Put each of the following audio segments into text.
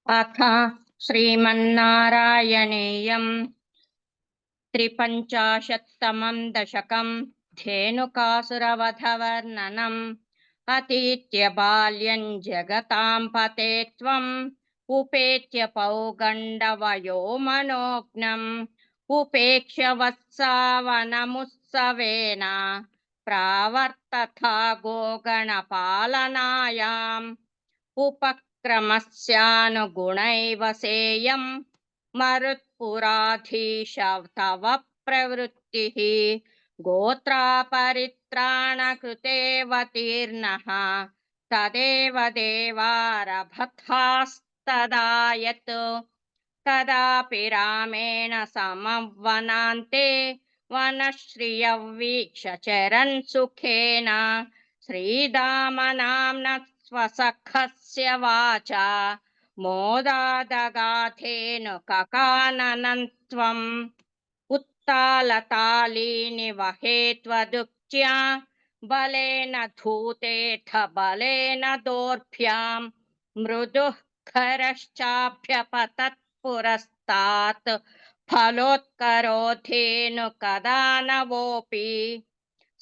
अथ श्रीमन्नारायणीयं 53तमं दशकं धेनुकासुरवधवर्णनम्। अतीत्य बाल्यं जगतां पते त्वम् उपेत्य पौगण्डवयो मनोज्ञम् उपेक्ष्य वत्सावनमुत्सवेन प्रावर्तथा गोगणपालनायाम् उपक्रमस्यानुगुणैव सेयं मरुत्पुराधीश तव प्रवृत्तिः गोत्रापरित्राणकृतेऽवतीर्णः तदेव देवारभथास्तदा यत् कदापि रामेण समवनान्ते वनश्रियवीक्ष्य चरन् सुखेन श्रीदामनाम्नः स्वसखस्य वाचा मोदादगाथेन ककाननन्त्वम् उत्तालतालीनि वहेत्वदुक्त्या बलेन धूतेऽथ बलेन दोर्भ्याम् मृदुः खरश्चाभ्यपतत् पुरस्तात् फलोत्करोधेनु कदानवोऽपि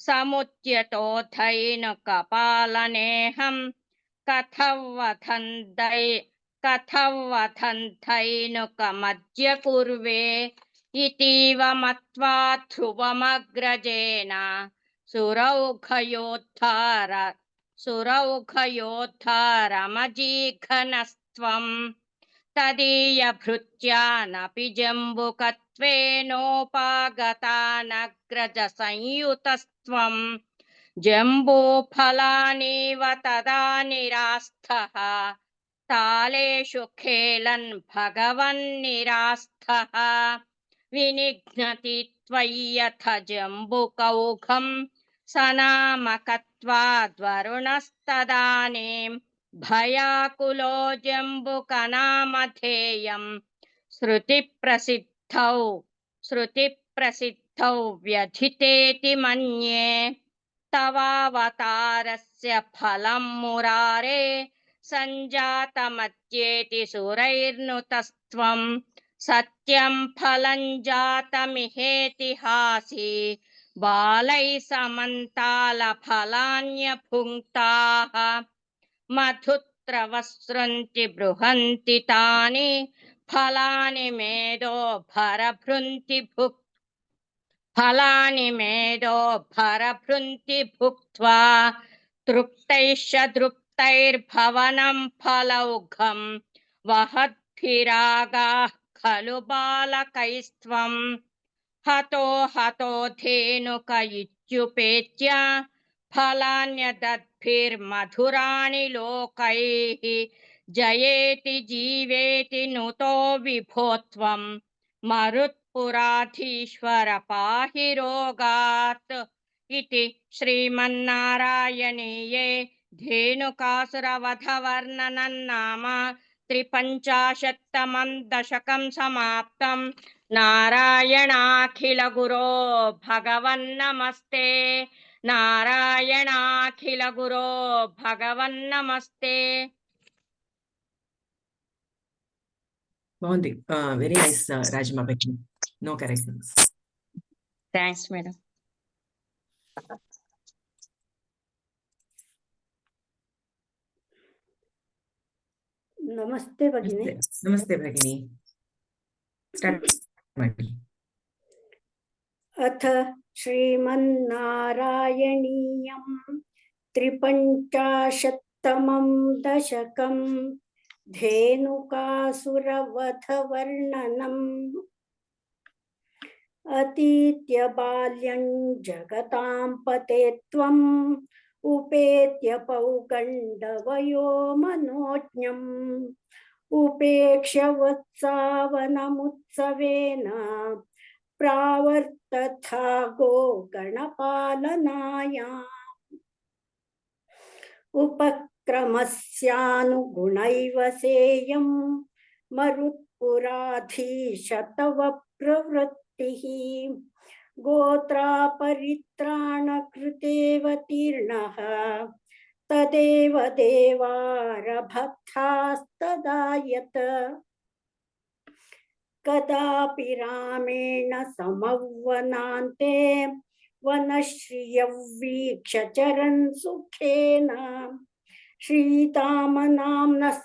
समुद्यतोऽथैनु कपालनेहं कथं वधन्थैनु कुर्वे इतीव मत्वा ध्रुवमग्रजेन सुरौघयोद्धारमजीघनस्त्वम् तदीयभृत्यानपि जम्बुकत्वेनोपागतानग्रजसंयुतस्त्वम् जम्बूफलानीव तदा निरास्थः तालेषु खेलन् भगवन्निरास्थः विनिघ्नति त्वय्यथ जम्बुकौघं सनामकत्वाद्वरुणस्तदानीं भयाकुलो जम्बुकनामधेयं श्रुतिप्रसिद्धौ व्यथितेति मन्ये तवावतारस्य फलं मुरारे सञ्जातमत्येति सुरैर्नुतस्त्वं सत्यं फलं जातमिहेतिहासी बालैः समन्तालफलान्यभुङ्क्ताः मधुत्रवसृन्ति बृहन्ति तानि फलानि मेदो भरभृन्ति भुक्त्वा तृप्तैर्भवनं फलौघं वहद्भिरागाः खलु बालकैस्त्वं हतो धेनुक इत्युपेत्य फलान्यदद्भिर्मधुराणि लोकैः जयेति जीवेति नुतो विभो त्वं मरुत्पुराधीश्वर पाहि रोगात् इति श्रीमन्नारायणीये धेनुकासुरवधवर्णनं नाम 53तमं दशकं समाप्तम्। नारायणाखिल गुरो भगवन्नमस्ते। नारायणाखिल गुरो भगवन्नमस्ते। Very nice, Rajma Bhakti. No corrections. Thanks, madam. नमस्ते भगिनी. नमस्ते भगिनी. Start. अथ श्रीमन्नारायणीयं 53तमं दशकं धेनुकासुरवधवर्णनम्। अतीत्य बाल्यं जगतां पते त्वम् उपेत्य पौगण्डवयो मनोज्ञम् उपेक्ष्य वत्सावनमुत्सवेन प्रावर्तथा गोगणपालनायाम् उपक्रमस्यानुगुणैव सेयं मरुत्पुराधीश तव प्रवृत्तिः गोत्रापरित्राणकृतेऽवतीर्णः तदेव देवारभक्तास्तदायत कदापि रामेण समवनान्ते वनश्रियं वीक्ष्य चरन् सुखेन श्रीतामनाम्नः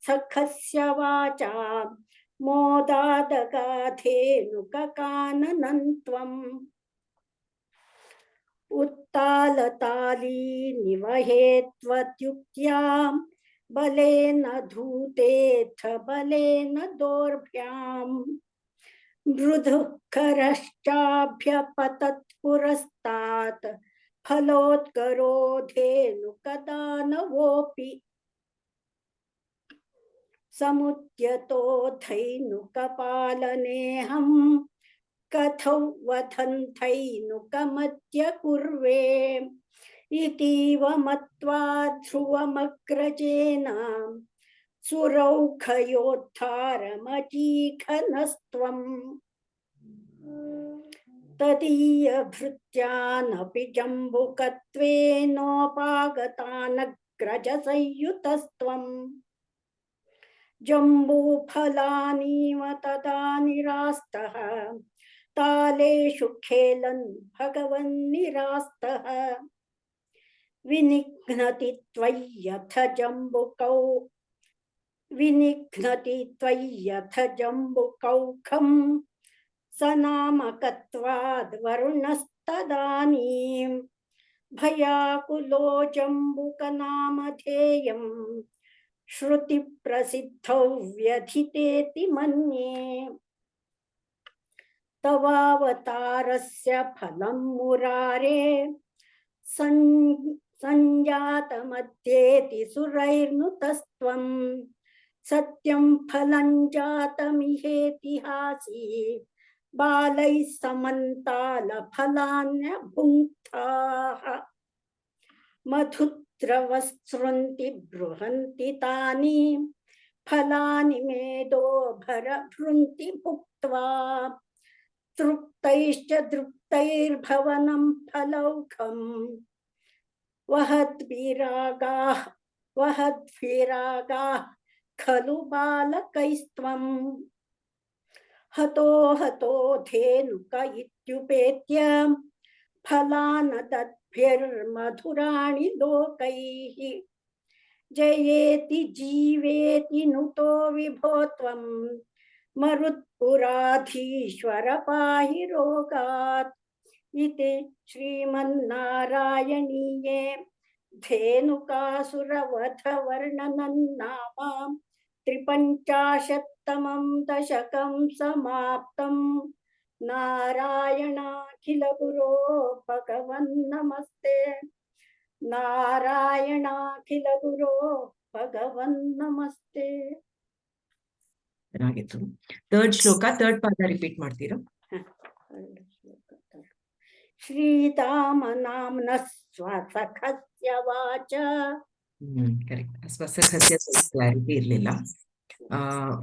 सखस्य वाचा मोदादगाधेनुककाननं त्वम् उत्तालताली निवहेत्वत्युक्त्या बलेन धूतेऽथ बलेन दोर्भ्याम् मृदुः करश्चाभ्यपतत् पुरस्तात् फलोत्करोधेनुकदानवोऽपि समुद्यतो धैनुकपालनेऽहं कथौ वधन्थैनुकमद्य कुर्वे इतीव मत्वा ध्रुवमग्रजेन सुरौखयोद्धारमचीखनस्त्वम् तदीयभृत्यानपि जम्बुकत्वेनोपागतानग्रजसंयुतस्त्वम् जम्बूफलानीव तदा निरास्तः तालेषु खेलन् भगवन्निरास्तः विनिघ्नति त्वय्यथ जम्बुकौखं सनामकत्वाद्वरुणस्तदानीं भयाकुलो जम्बुकनामधेयम् श्रुतिप्रसिद्धौ व्यथितेति मन्ये तवावतारस्य फलं मुरारे संजातमध्येति सुरैर्नुतस्त्वं सत्यं फलं जातमिहेतिहासी बालैः समन्तालफलान्यभुङ्क्ताः मधुद्रवस्सृन्ति बृहन्ति तानि फलानि मेदो भरभृन्ति भुक्त्वा तृप्तैश्च दृप्तैर्भवनं फलौघम् वहद्भिरागाः खलु बालकैस्त्वम् हतो हतो धेनुक इत्युपेत्य फलानदद्भिर्मधुराणि लोकैः जयेति जीवेति नुतो विभो त्वं मरुत्पुराधीश्वर पाहि रोगात् इति श्रीमन्नारायणीये धेनुकासुरवधवर्णनं नाम 53तमं दशकं समाप्तम् नारायणाखिल गुरो भगवन् नमस्ते नारायणाखिल गुरो भगवन् नमस्ते ಚೆನ್ನಾಗಿತ್ತು ಥರ್ಡ್ ಶ್ಲೋಕ ಥರ್ಡ್ ಪಾದ ರಿಪೀಟ್ ಮಾಡ್ತೀರಾ ಶ್ರೀರಾಮನಾಮ್ನಃ ಸ್ವಸಖಸ್ಯ ವಾಚ ಕರೆಕ್ಟ್ ಸ್ವಸಖಸ್ಯ ಕ್ಲಾರಿಟಿ ಇರಲಿಲ್ಲ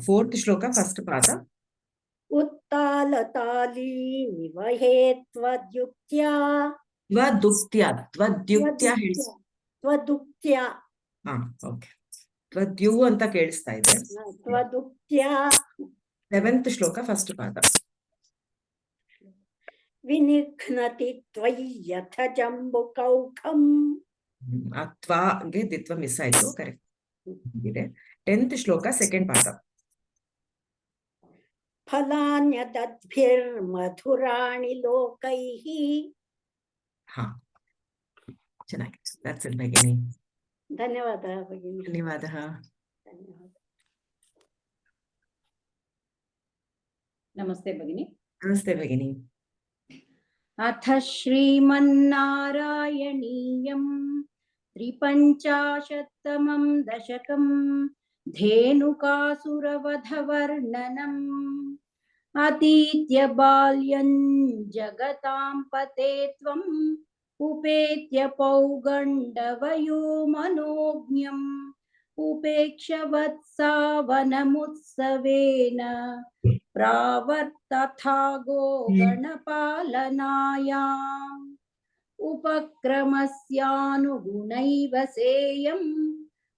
ಫೋರ್ತ್ ಶ್ಲೋಕ ಫಸ್ಟ್ ಪಾದ उत्तालताली निवहेत्वद्युक्त्या ತ್ವದ್ಯುಕ್ತ್ಯ ಹಾ ಓಕೆ ತ್ವದ್ಯು ಅಂತ ಕೇಳಿಸ್ತಾ ಇದೆ त्वदुक्त्या ಸೆವೆಂತ್ ಶ್ಲೋಕ ಫಸ್ಟ್ ಪಾದ विनिघ्नति त्वय्यथ जम्बुकौखम् ತ್ವಾಗೆ ದಿತ್ವ ಮಿಸ್ ಆಯ್ತು ಕರೆಕ್ಟ್ ಇದೆ 10th ಶ್ಲೋಕ ಸೆಕೆಂಡ್ ಪಾದ फलान्यदद्भिर्मधुराणि लोकैः ಹಾ ಚೆನ್ನಾಗಿದೆ ದಟ್ಸ್ ಇಟ್ ಭಗಿನಿ धन्यवादः भगिनी ಧನ್ಯವಾದः धन्यवादः नमस्ते भगिनी ನಮಸ್ತೆ ಭಗಿನಿ अथ श्रीमन्नारायणीयं 53तमं दशकं धेनुकासुरवधवर्णनम् अतीत्य बाल्यं जगतां पते त्वम् उपेत्य पौगण्डवयो मनोज्ञम् उपेक्ष्य वत्सा वनमुत्सवेन प्रावर्तथा गो गणपालनायाम् उपक्रमस्यानुगुणैव सेयं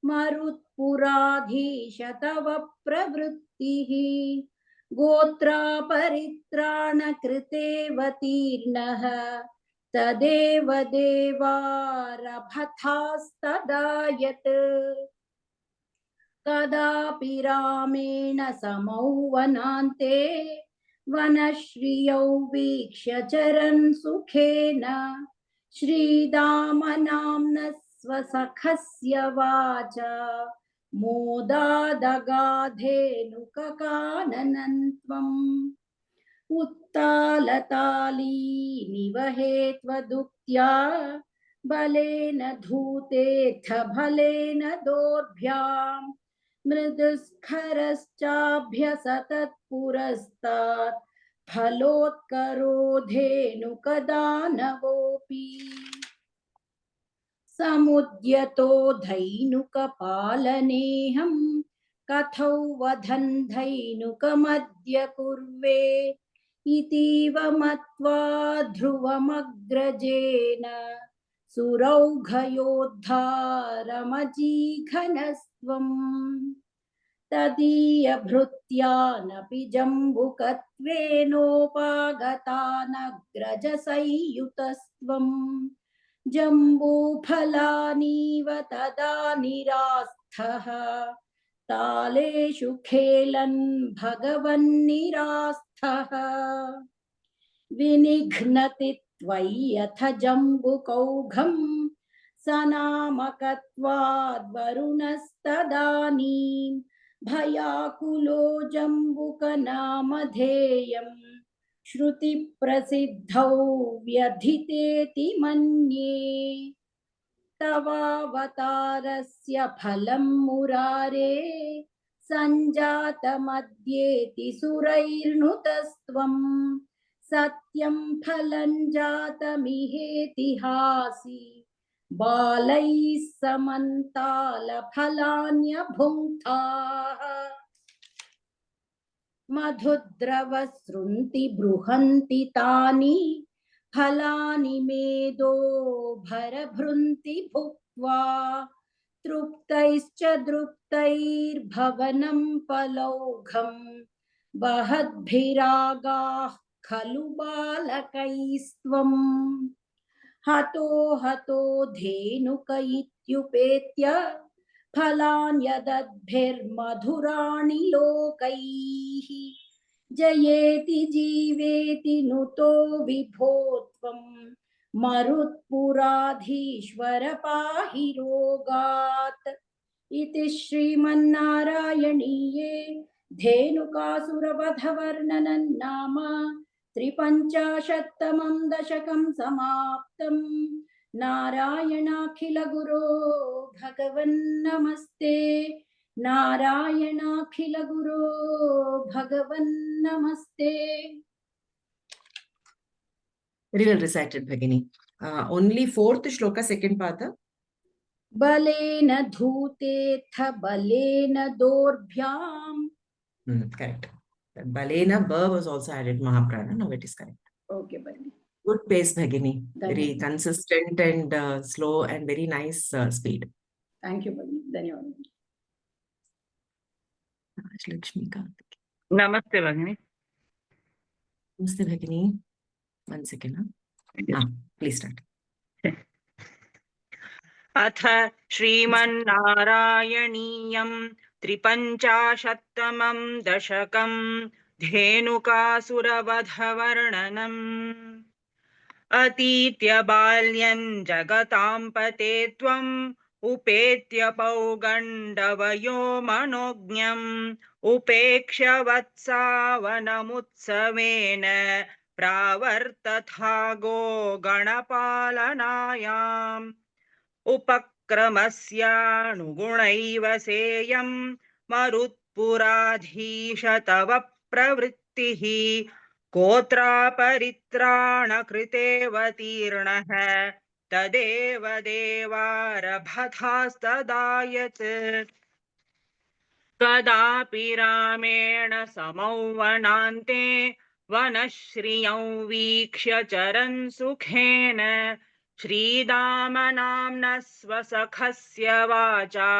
मरुत्पुराधीश तव प्रवृत्तिः गोत्रापरित्राणकृतेऽवतीर्णः तदेव देवारभथास्तदा यत् कदापि रामेण समौ वनान्ते वनश्रियौ वीक्ष्य चरन् सुखेन श्रीदामनाम्नः स्वसखस्य वाच मोदादगाधेनुककाननं त्वम् उत्तालतालीनिव हेत्वदुक्त्या बलेन धूतेऽथ बलेन दोर्भ्याम् मृदुस्खरश्चाभ्यसतत्पुरस्तात् फलोत्करोधेनुकदानवोऽपि समुद्यतो धैनुकपालनेऽहं कथौ वधन् धैनुकमद्य कुर्वे इतीव मत्वा ध्रुवमग्रजेन सुरौघयोद्धारमजीघनस्त्वम् तदीयभृत्यानपि जम्बुकत्वेनोपागतानग्रजसंयुतस्त्वम् जम्बूफलानीव तदा निरास्थः तालेषु खेलन् भगवन्निरास्थः विनिघ्नति त्वय्यथ जम्बुकौघं सनामकत्वाद्वरुणस्तदानीं भयाकुलो जम्बुकनामधेयं श्रुतिप्रसिद्धौ व्यधितेति मन्ये तवावतारस्य फलं मुरारे सञ्जातमद्येति सुरैर्नुतस्त्वम् सत्यं फलं जातमिहेतिहासि बालैः समन्तालफलान्यभुङ्क्ताः मधुद्रवसृन्ति बृहन्ति तानि फलानि मेदो भरभृन्ति भुक्त्वा तृप्तैश्च दृप्तैर्भवनं पलौघं वहद्भिरागाः खलु बालकैस्त्वम् हतो हतो धेनुक इत्युपेत्य फलान् यदद्भिर्मधुराणि लोकैः जयेति जीवेति नुतो विभो त्वं मरुत्पुराधीश्वर पाहि रोगात् इति श्रीमन्नारायणीये धेनुकासुरवधवर्णनं नाम 53तमं दशकं समाप्तम् नारायणाखिलगुरो भगवन्नमस्ते नारायणाखिलगुरो भगवन्नमस्ते. Very well recited, Bhagini. Only fourth shloka, second pada. बलेन धूतेऽथ बलेन दोर्भ्याम्. Correct. That balena ba was also added Mahaprana. Now it is correct. Okay, Bhagini. Good pace, Bhagini. Very Dhanyavad. consistent and slow and very nice speed. Thank you, Bhagini. Dhanyavad. Lakshmi Kant. Namaste, Bhagini. Namaste, Bhagini. 1 second. Please start. अथ श्रीमन्नारायणीयं 53तमं दशकं धेनुकासुरवधवर्णनम् अतीत्य बाल्यं जगतां पते त्वम् उपेत्य पौगण्डवयो मनोज्ञम् उपेक्ष्य वत्सावनमुत्सवेन प्रावर्तथागो गणपालनायाम् उपक्रमस्यानुगुणैव सेयं मरुत्पुराधीश तव प्रवृत्तिः गोत्रापरित्राणकृतेऽवतीर्णः तदेव देवारभथास्तदा यत् कदापि रामेण समौ वनान्ते वनश्रियं वीक्ष्य चरन् सुखेन श्रीदामनाम्नः स्वसखस्य वाचा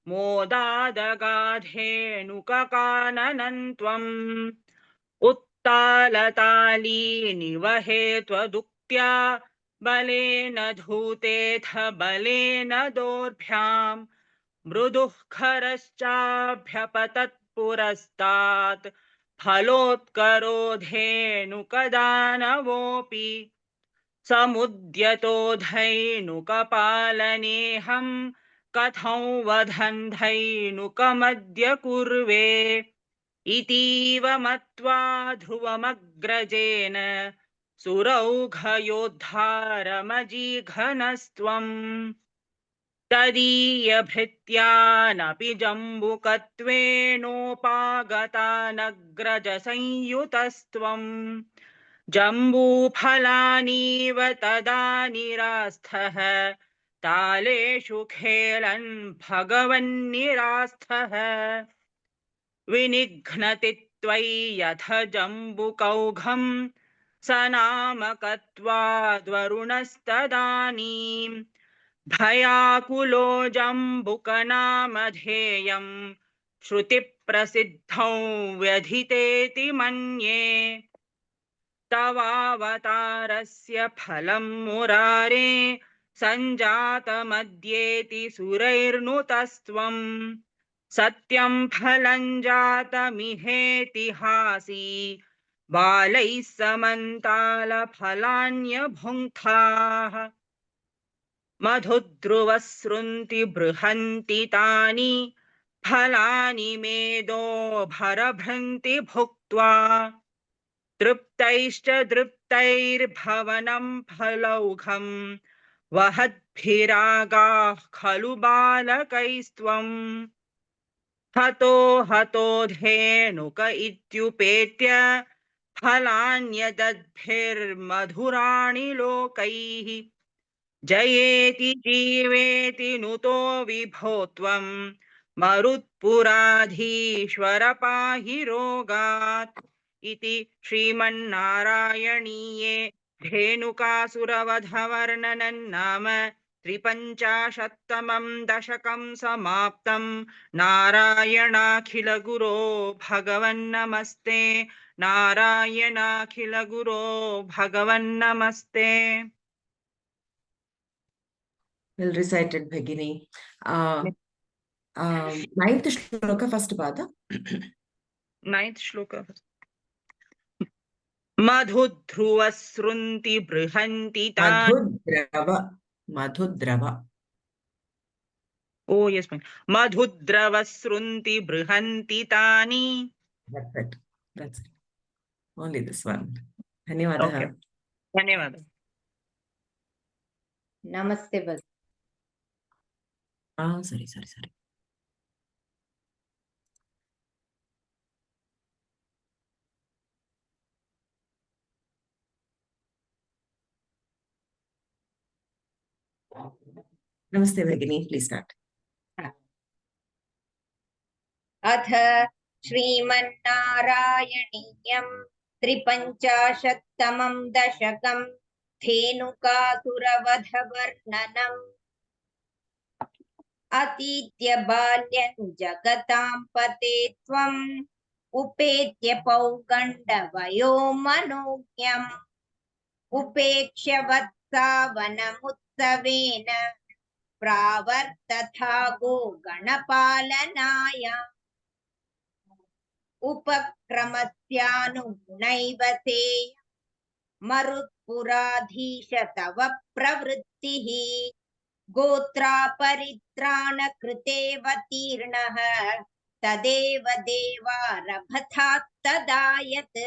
मोदादगाधेनुककाननन्त्वम् उत्तालतालीनिवहे त्वदुक्त्या बलेन धूतेऽथ बलेन दोर्भ्याम् मृदुः खरश्चाभ्यपतत् पुरस्तात् फलोत्करोधेनुकदानवोऽपि समुद्यतो धैनुकपालनेऽहं कथं वधं धैनुकमद्य कुर्वे इतीव मत्वा ध्रुवमग्रजेन सुरौघयोद्धारमजीघनस्त्वम् तदीयभृत्यानपि जम्बुकत्वेनोपागतानग्रजसंयुतस्त्वम् जम्बूफलानीव तदा निरास्थः तालेषु खेलन् भगवन्निरास्थः विनिघ्नति त्वय्यथ जम्बुकौघं स नामकत्वाद्वरुणस्तदानीम् भयाकुलो जम्बुकनामधेयं श्रुतिप्रसिद्धौ व्यधितेति मन्ये तवावतारस्य फलं मुरारे सञ्जातमद्येति सुरैर्नुतस्त्वं सत्यं फलं जातमिहेतिहासी बालैः समन्तालफलान्यभुङ्क्ताः मधुद्रुवसृन्ति बृहन्ति तानि फलानि मेदो भरभृन्ति भुक्त्वा तृप्तैश्च दृप्तैर्भवनं फलौघं वहद्भिरागाः खलु बालकैस्त्वम् हतो हतो धेनुक इत्युपेत्य फलान्यदद्भिर्मधुराणि लोकैः जयेति जीवेति नुतो विभो त्वं मरुत्पुराधीश्वर पाहि रोगात् इति श्रीमन्नारायणीये धेनुकासुरवधवर्णनं नाम 53तमं दशकं समाप्तं। नारायणाखिलगुरो भगवन्नमस्ते। नारायणाखिलगुरो भगवन्नमस्ते। Well recited, Bhagini. Ninth shloka first pada. Ninth shloka. मधुध्रुवसृन्ति बृहन्ति तानि Madhudrava. Oh yes, fine. मधुद्रवसृन्ति बृहन्ति तानि. That's it. That's it. Only this one. धन्यवादः. Okay. धन्यवादः. नमस्ते भगिनी। Sorry. Namaste, Bhagini. Please start. अथ श्रीमन्नारायणीयं 53तमं दशकं धेनुकासुरवधवर्णनम्। अतीत्य बाल्यं जगतां पते त्वम् उपेत्य पौगण्डवयो मनोज्ञम् उपेक्ष्य वत्सावनमुत्सवेन प्रावर्तथा गोगणपालनाय उपक्रमस्यानुगुणैव सेय मरुत्पुराधीश तव प्रवृत्तिः गोत्रापरित्राणकृतेऽवतीर्णः तदेव देवारभथात्तदायत्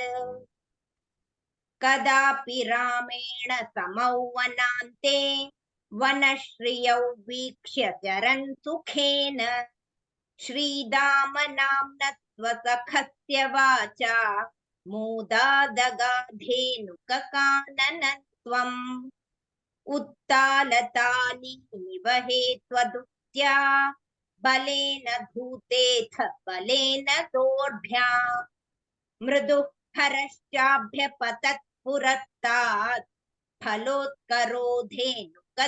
कदापि रामेण समौ वनान्ते वनश्रियौ वीक्ष्य चरन् सुखेन श्रीदामनाम्नः स्वसखस्य वाचा मोदादगाधेनुककाननत्वम् उत्तालतालीनिवहे त्वदुक्त्या बलेन धूतेऽथ बलेन दोर्भ्याम् मृदुः खरश्चाभ्यपतत् पुरस्तात् फलोत्करो धेनुकदानवोऽपि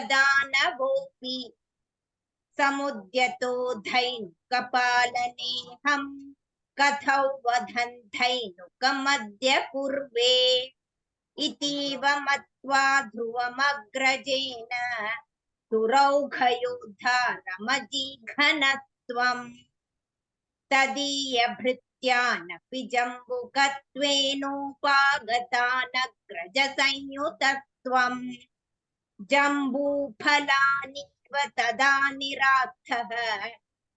समुद्यतो धैनुकपालनेऽहं कथौ वधन्धैनुकमद्य पूर्वे इतीव मत्वा ध्रुवमग्रजेन सुरौघयोद्धा रमजीघनत्वम् तदीयभृत्यानपि जम्बुकत्वेनोपागतानग्रजसंयुतत्वम् जम्बूफलानिव तदा निरार्थः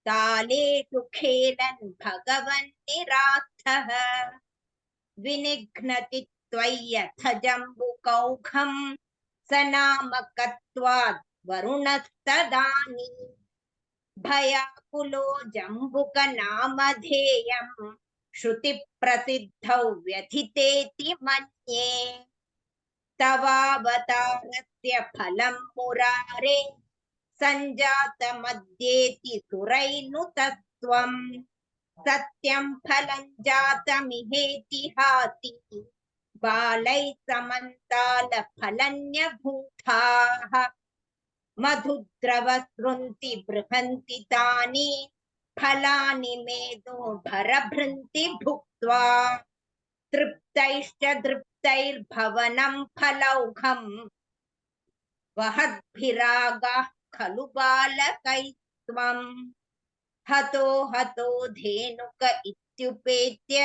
तालेषु खेलन् भगवन् निरार्थः विनिघ्नति त्वय्यथ जम्बुकौघं स नामकत्वाद् वरुणस्तदानीं भयाकुलो जम्बुकनामधेयं श्रुतिप्रसिद्धौ व्यथितेति मन्ये तवावतारस्य फलं मुरारे सञ्जातमद्येति सुरैनुतस्त्वं सत्यं फलं जातमिहेतिहाति बालैः समन्तालफलन्यभूताः मधुद्रवसृन्ति बृहन्ति तानि फलानि मेदो भरभृन्ति भुक्त्वा तृप्तैश्च दृप्तैर्भवनं फलौघं वहद्भिरागाः खलु बालकैस्त्वं हतो हतो धेनुक इत्युपेत्य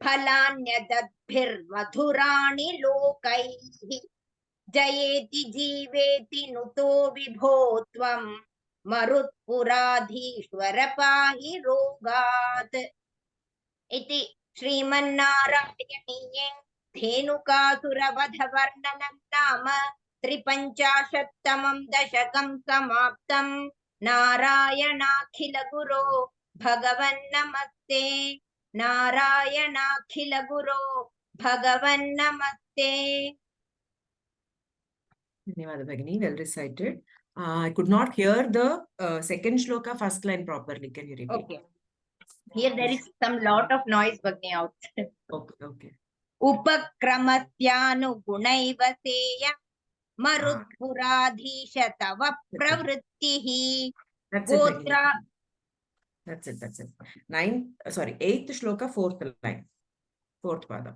फलान्यदद्भिर्मधुराणि लोकैः जयेति जीवेति नुतो विभो त्वं मरुत्पुराधीश्वर पाहि रोगात् इति श्रीमन्नारायणीये धेनुकासुरवधवर्णनं नाम 53तमं दशकं समाप्तं नारायणाखिलगुरो भगवन्नमस्ते नारायणाखिलगुरो भगवन्नमस्ते Dhanyawada Bhagini, well recited. I could not hear the second shloka first line properly. Can you repeat? Okay. Here there is some lot of noise Bhagini outside. Okay. उपक्रमस्यानुगुणैव सेय मरुत्पुराधीश तव प्रवृत्तिः That's it, Bhagini. गोत्रा That's it. 8th shloka, 4th line. 4th pada.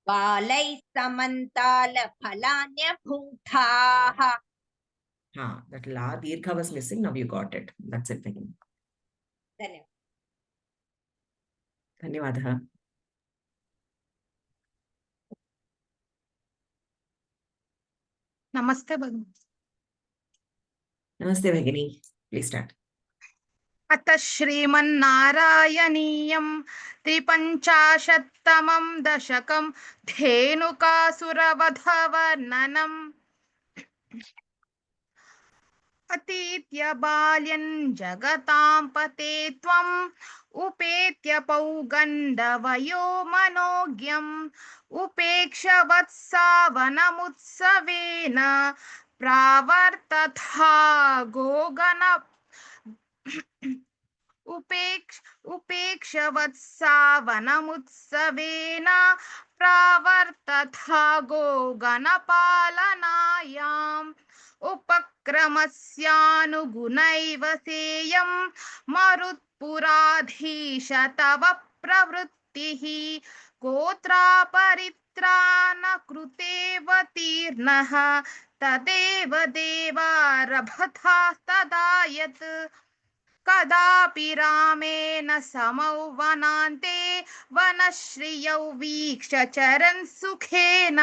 बालैः समन्तालफलान्यभूताः That la dirgha was missing. Now you got it. That's it, Bhagini. Dhanyawadaha. नमस्ते भगिनी। Namaste, Bhagini. Please start. अतः श्रीमन्नारायणीयं 53तमं दशकं धेनुकासुरवधवर्णनम् अतीत्य बाल्यं जगतां पते त्वम् उपेत्य पौगण्डवयो मनोज्ञम् उपेक्ष वत्सावनमुत्सवेन प्रावर्तथा गोगण उपेक्ष वत्सावनमुत्सवेन प्रावर्तथा गोगणपालनायाम् उपक्रमस्यानुगुणैव सेयं मरुत्पुराधीश तव प्रवृत्तिः गोत्रापरित्राण कृतेऽवतीर्णः तदेव देवारभथास्तदा यत् कदापि रामेण समौ वनान्ते वनश्रियौ वीक्ष्य चरन् सुखेन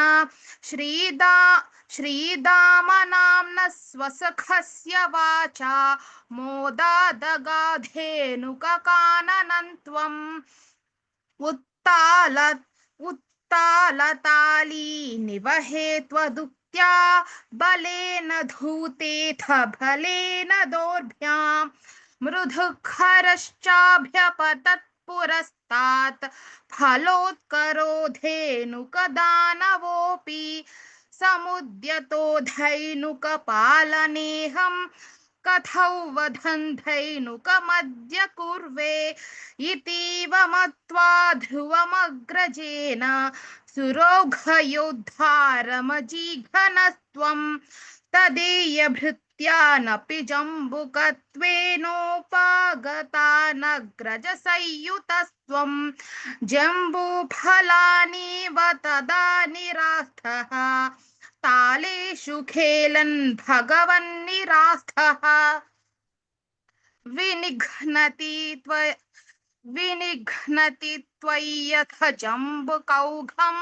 श्रीदामनाम्न स्वसखस्य वाचा मोदादगाधेनुककाननं त्वम् उत्तालताली निवहे त्वदुक्त्या बलेन धूतेऽथ बलेन दोर्भ्याम् मृदुखरश्चाभ्यपतत् पुरस्तात् फलोत्करो धेनुकदानवोऽपि समुद्यतो धैनुकपालनेऽहं कथौ वधन्धैनुकमद्य कुर्वे इतीव मत्वा ध्रुवमग्रजेन सुरौघयोद्धारमजीघनस्त्वं तदीयभृत्यानपि जम्बुकत्वेनोपागतानग्रजसंयुतस्त्वं जम्बूफलानीव तदा निरास्थः तालेषु खेलन् भगवन्निरास्थः विनिघ्नति त्वय्यथ जम्बुकौघं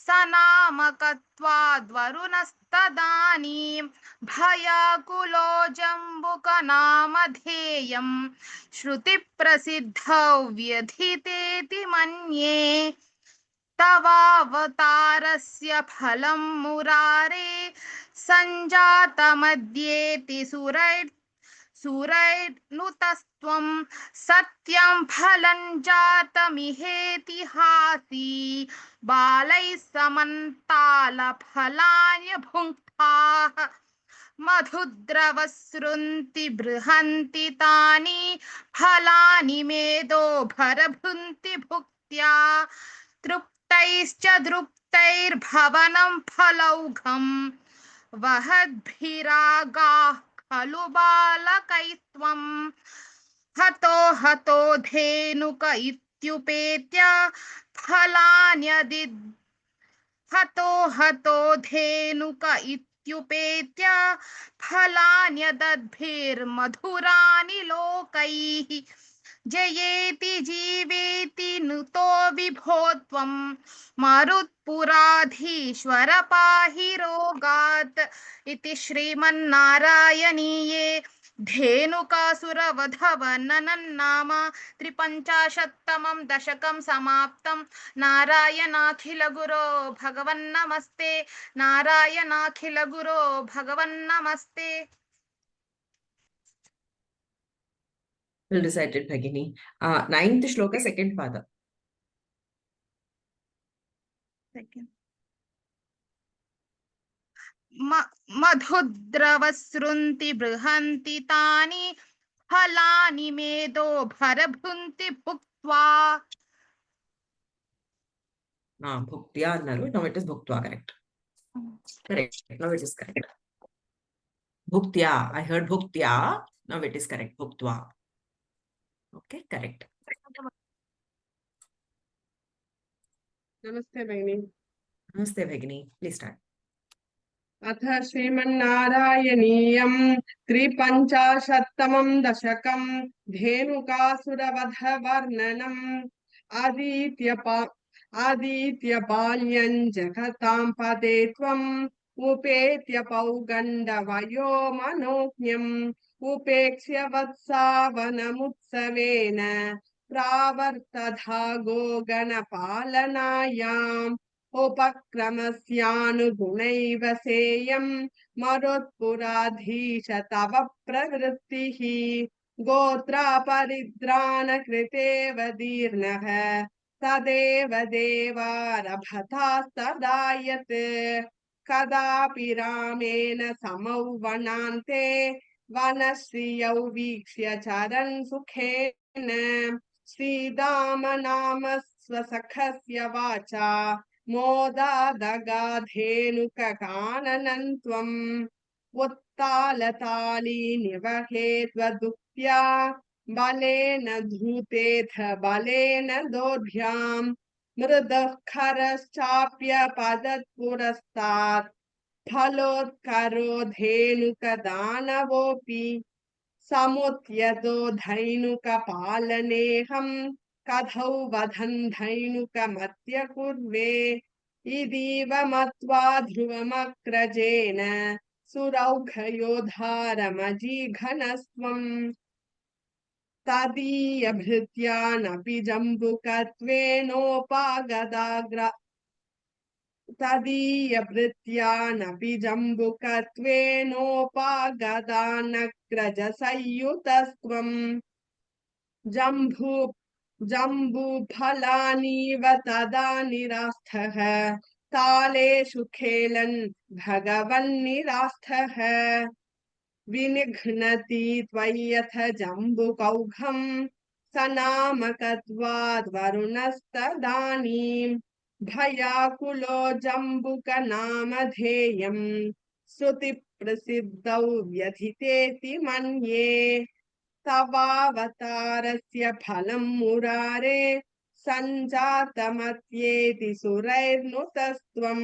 सनामकत्वाद्वरुणस्तदानीं भयाकुलो जम्बुकनामधेयं श्रुतिप्रसिद्धौ व्यथितेति मन्ये तवावतारस्य फलं मुरारे सञ्जातमद्येति सुरैर्नुतस्त्वं सत्यं फलं जातमिहेतिहासी बालैः समन्तालफलानि भुङ्क्ताः मधुद्रवसृन्ति बृहन्ति तानि फलानि मेदो भरभृन्ति भुक्त्या तृप्तैश्च दृप्तैर्भवनं फलौघं वहद्भिरागाः खलु बालकैस्त्वं हतो धेनुक इत्युपेत्य फलान्यदद्भिर्मधुराणि लोकैः जयेति जीवेति नुतो विभो त्वं मरुत्पुराधीश्वर पाहि रोगात् इति श्रीमन्नारायणीये धेनुकासुरवधवर्णनं त्रिपञ्चाशत्तमं दशकं समाप्तं। नारायणाखिलगुरो भगवन्नमस्ते, नारायणाखिलगुरो भगवन्नमस्ते। Well recited, Bhagini. Ninth shloka, second pada. मधुद्रवसृन्ति बृहन्ति तानि फलानि मेदो भरभृन्ति भुक्त्वा Bhuktya annaru. Now it is bhuktva, correct. Correct. Now it is correct. Bhuktya. I heard bhuktya. Now it is correct. Bhuktva. Okay, correct. नमस्ते भगिनी। Namaste, Bhagini. Please start. अथ श्रीमन्नारायणीयं त्रिपञ्चाशत्तमं दशकं धेनुकासुरवधवर्णनम् आदित्य बाल्यं जगतां पदे त्वम् उपेत्य पौगण्डवयो मनोज्ञम् उपेक्ष्य वत्सावनमुत्सवेन प्रावर्तधागो गणपालनायाम् उपक्रमस्यानुगुणैव सेयं मरुत्पुराधीश तव प्रवृत्तिः गोत्रापरिद्राणकृतेव दीर्णः तदेव देवारभतास्तदायत् कदापि रामेण समौ वनान्ते वनश्रियौ वीक्ष्य चरन् सुखेन श्रीदाम नाम स्वसखस्य वाचा मोदादगाधेनुककाननं त्वम् उत्तालताली निवहेत्वदुक्त्या बलेन धूतेथ बलेन दोर्भ्यां मृदः खरश्चाप्यपदत्पुरस्तात् फलोत्करो धेनुकदानवोऽपि समुद्यतो धैनुकपालनेऽहं कथौ वधन् धैनुकमद्य कुर्वे इदीव मत्वा ध्रुवमग्रजेन सुरौघयोद्धारमजीघनस्त्वं तदीयभृत्यानपि जम्बुकत्वेनोपागदानग्रजसंयुतस्त्वं जम्बूफलानीव तदा निरास्थः तालेषु खेलन् भगवन्निरास्थः विनिघ्नति त्वय्यथ जम्बुकौघं सनामकत्वाद् वरुणस्तदानीं भयाकुलो जम्बुकनामधेयं श्रुतिप्रसिद्धौ व्यथितेति मन्ये तवावतारस्य फलं मुरारे सञ्जातमत्येति सुरैर्नुतस्त्वं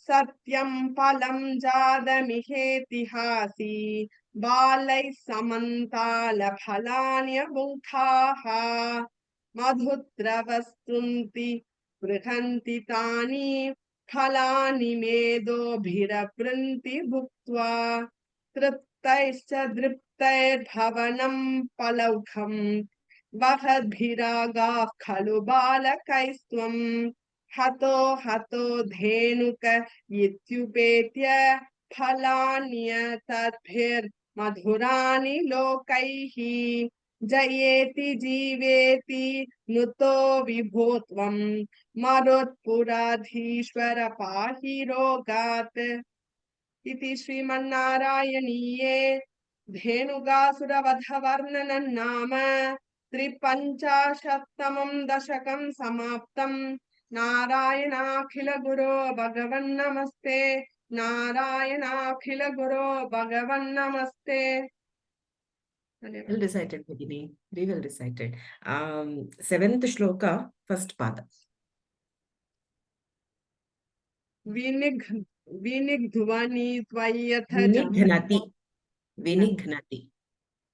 सत्यं फलं जातमिहेतिहासी बालैः समन्तालफलान्यबुधाः मधुद्रवस्तुन्ति बृहन्ति तानि फलानि मेदोभिरपृन्ति भुक्त्वा तृप्तैश्च दृप्तैर्भवनं पलौघं वहद्भिरागाः खलु बालकैस्त्वं हतो हतो धेनुक इत्युपेत्य फलान्यतद्भिर्मधुराणि लोकैः जयेति जीवेति नुतो विभो त्वं मरुत्पुराधीश्वर पाहि रोगात् इति श्रीमन्नारायणीये धेनुगासुरवधवर्णनं नाम 53तमं दशकं समाप्तम्। नारायणाखिल गुरो भगवन्नमस्ते। नारायणाखिल गुरो भगवन्नमस्ते। Well recited, Bhagini. Very well recited. Seventh shloka, first pada. विनिघ्ध्वनि त्वय्यथ Vinighnati. Vinighnati.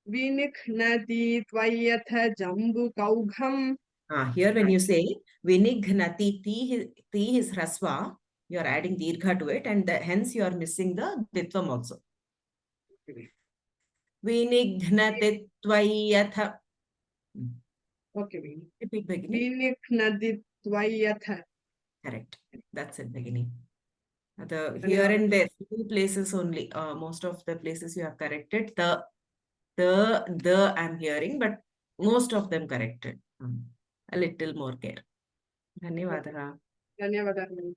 विनिघ्नति त्वय्यथ जम्बुकौघं. Here when you say Vinighnati, ti is hrasva, you are adding dirgha to it, and hence you are missing the ditvam also. Vinighnati tvayatha. Okay, Repeat, Bhagini. विनिघ्नति त्वय्यथ. Correct. That's it, Bhagini. Here and there, few places only. Most of the places you have corrected. The I'm hearing, but most of them corrected. A little more care. Dhanyavadaha. ಧನ್ಯವಾದಗಳು.